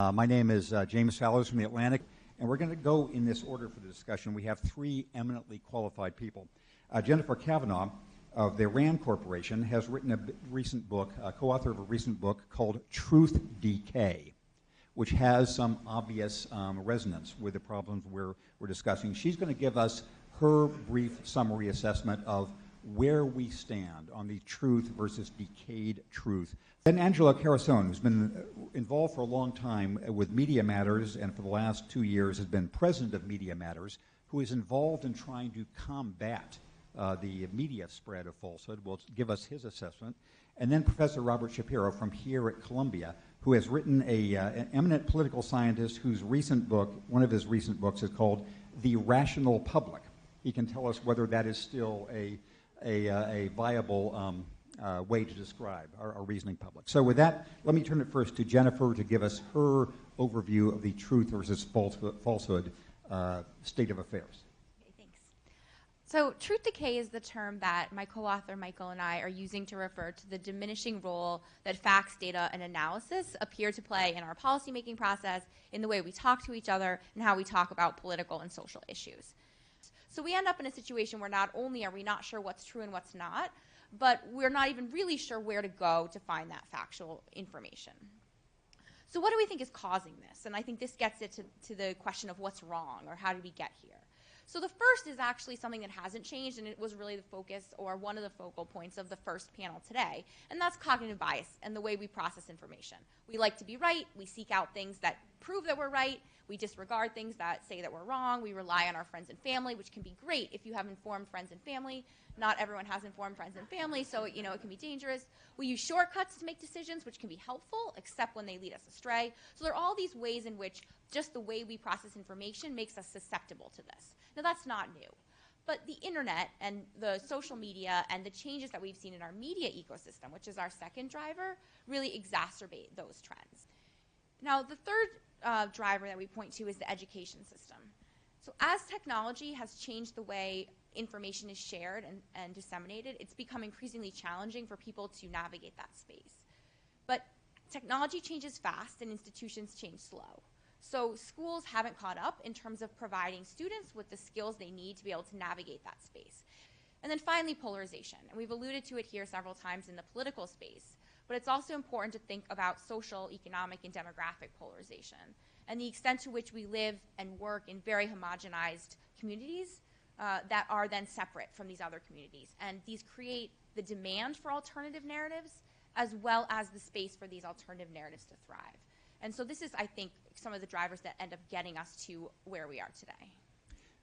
My name is James Fallows from The Atlantic, and we're going to go in this order for the discussion. We have three eminently qualified people. Jennifer Kavanagh of the RAND Corporation has written a recent book, co-author of a recent book called Truth Decay, which has some obvious resonance with the problems we're discussing. She's going to give us her brief summary assessment of where we stand on the truth versus decayed truth. Then Angelo Carusone, who's been involved for a long time with Media Matters and for the last 2 years has been president of Media Matters, who is involved in trying to combat the media spread of falsehood, will give us his assessment. And then Professor Robert Shapiro from here at Columbia, who has written an eminent political scientist whose recent book, one of his recent books, is called The Rational Public. He can tell us whether that is still a viable way to describe our reasoning public. So with that, let me turn it first to Jennifer to give us her overview of the truth versus falsehood state of affairs. Okay, thanks. So truth decay is the term that my co-author Michael and I are using to refer to the diminishing role that facts, data, and analysis appear to play in our policymaking process, in the way we talk to each other, and how we talk about political and social issues. So we end up in a situation where not only are we not sure what's true and what's not, but we're not even really sure where to go to find that factual information. So what do we think is causing this? And I think this gets it to the question of what's wrong, or how did we get here? So the first is actually something that hasn't changed, and it was really the focus, or one of the focal points of the first panel today, and that's cognitive bias and the way we process information. We like to be right. We seek out things that prove that we're right. We disregard things that say that we're wrong. We rely on our friends and family, which can be great if you have informed friends and family. Not everyone has informed friends and family, so it can be dangerous. We use shortcuts to make decisions, which can be helpful, except when they lead us astray. So there are all these ways in which just the way we process information makes us susceptible to this. Now, that's not new. But the internet and the social media and the changes that we've seen in our media ecosystem, which is our second driver, really exacerbate those trends. Now, the third driver that we point to is the education system. So as technology has changed the way information is shared and disseminated, it's become increasingly challenging for people to navigate that space. But technology changes fast and institutions change slow. So schools haven't caught up in terms of providing students with the skills they need to be able to navigate that space. And then finally, polarization. And we've alluded to it here several times in the political space. But it's also important to think about social, economic, and demographic polarization, and the extent to which we live and work in very homogenized communities that are then separate from these other communities. And these create the demand for alternative narratives, as well as the space for these alternative narratives to thrive. And so this is, I think, some of the drivers that end up getting us to where we are today.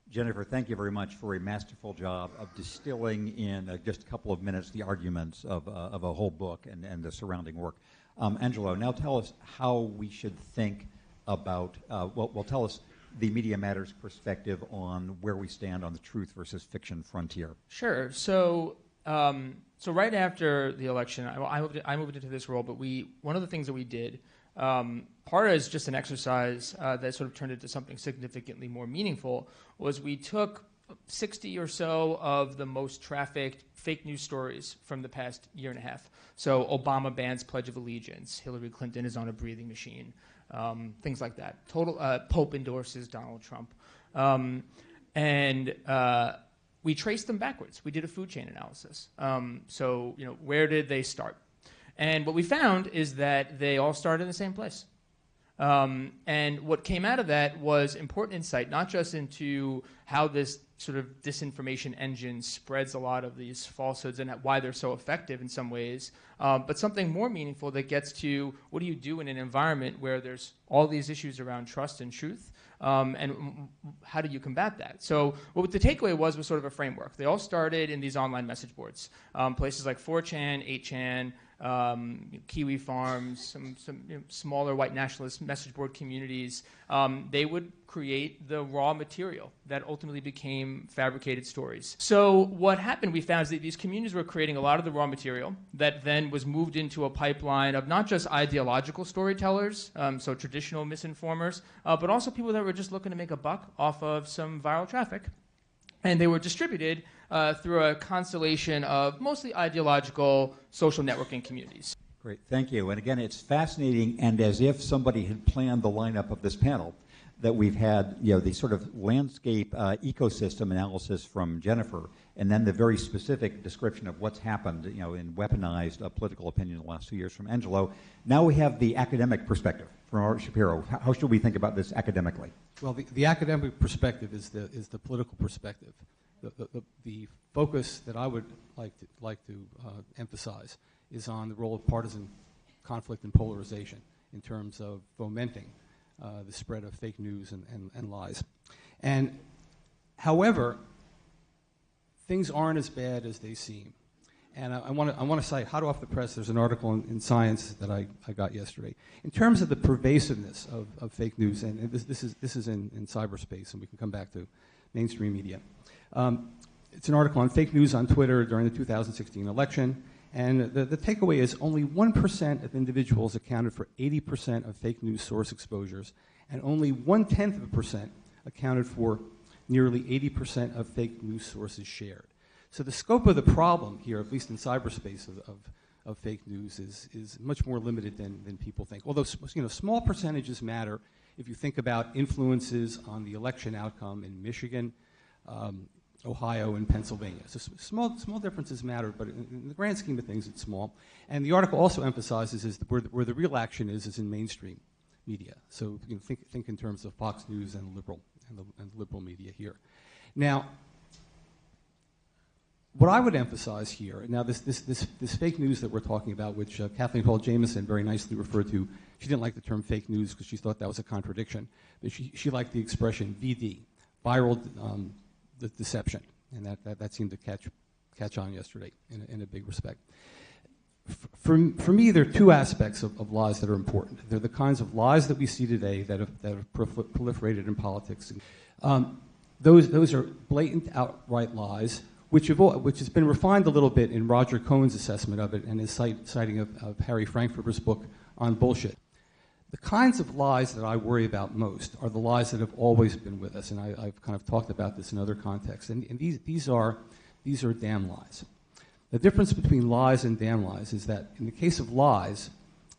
Jennifer, thank you very much for a masterful job of distilling in just a couple of minutes the arguments of a whole book and the surrounding work. Angelo, now tell us how we should think about, tell us the Media Matters perspective on where we stand on the truth versus fiction frontier. Sure. So right after the election, I moved into this role, but one of the things that we did, part as just an exercise that sort of turned into something significantly more meaningful, was we took 60 or so of the most trafficked fake news stories from the past year and a half. So Obama bans Pledge of Allegiance, Hillary Clinton is on a breathing machine, things like that. Pope endorses Donald Trump. We traced them backwards. We did a food chain analysis. Where did they start? And what we found is that they all started in the same place. And what came out of that was important insight, not just into how this sort of disinformation engine spreads a lot of these falsehoods and why they're so effective in some ways, but something more meaningful that gets to what do you do in an environment where there's all these issues around trust and truth, and how do you combat that? So what the takeaway was sort of a framework. They all started in these online message boards, places like 4chan, 8chan, Kiwi Farms, some smaller white nationalist message board communities. They would create the raw material that ultimately became fabricated stories. So what happened, we found, is that these communities were creating a lot of the raw material that then was moved into a pipeline of not just ideological storytellers, so traditional misinformers, but also people that were just looking to make a buck off of some viral traffic. And they were distributed through a constellation of mostly ideological social networking communities. Great, thank you. And again, it's fascinating, and as if somebody had planned the lineup of this panel, that we've had, the sort of landscape ecosystem analysis from Jennifer, and then the very specific description of what's happened, in weaponized political opinion in the last 2 years from Angelo. Now we have the academic perspective from Art Shapiro. How should we think about this academically? Well, the academic perspective is the political perspective. The focus that I would like to emphasize is on the role of partisan conflict and polarization in terms of fomenting the spread of fake news and lies. And however, things aren't as bad as they seem. And I want to cite hot off the press, there's an article in Science that I got yesterday. In terms of the pervasiveness of fake news, and this is in cyberspace, and we can come back to mainstream media. It's an article on fake news on Twitter during the 2016 election. And the takeaway is only 1% of individuals accounted for 80% of fake news source exposures, and only 0.1% accounted for nearly 80% of fake news sources shared. So the scope of the problem here, at least in cyberspace of fake news, is much more limited than people think. Although small percentages matter if you think about influences on the election outcome in Michigan, Ohio, and Pennsylvania. So small differences matter, but in the grand scheme of things, it's small. And the article also emphasizes is where the real action is in mainstream media. So think in terms of Fox News and liberal media here. Now, what I would emphasize here, now this fake news that we're talking about, which Kathleen Hall Jamieson very nicely referred to, she didn't like the term fake news because she thought that was a contradiction, but she liked the expression VD, viral the deception, and that seemed to catch on yesterday in a big respect. For me, there are two aspects of lies that are important. They're the kinds of lies that we see today that have proliferated in politics. Those are blatant, outright lies, which has been refined a little bit in Roger Cohen's assessment of it and his citing of Harry Frankfurter's book on bullshit. The kinds of lies that I worry about most are the lies that have always been with us, and I've kind of talked about this in other contexts. And these are damn lies. The difference between lies and damn lies is that in the case of lies,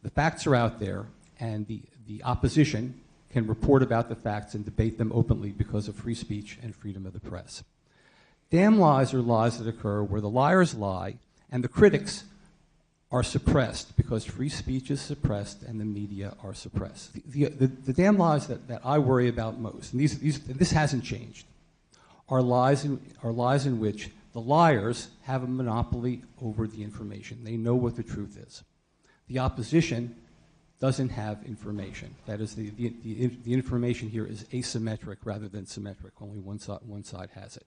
the facts are out there, and the opposition can report about the facts and debate them openly because of free speech and freedom of the press. Damn lies are lies that occur where the liars lie and the critics are suppressed because free speech is suppressed and the media are suppressed. The damn lies that I worry about most, and this hasn't changed, are lies in which the liars have a monopoly over the information. They know what the truth is. The opposition doesn't have information. That is, the information here is asymmetric rather than symmetric. Only one side has it.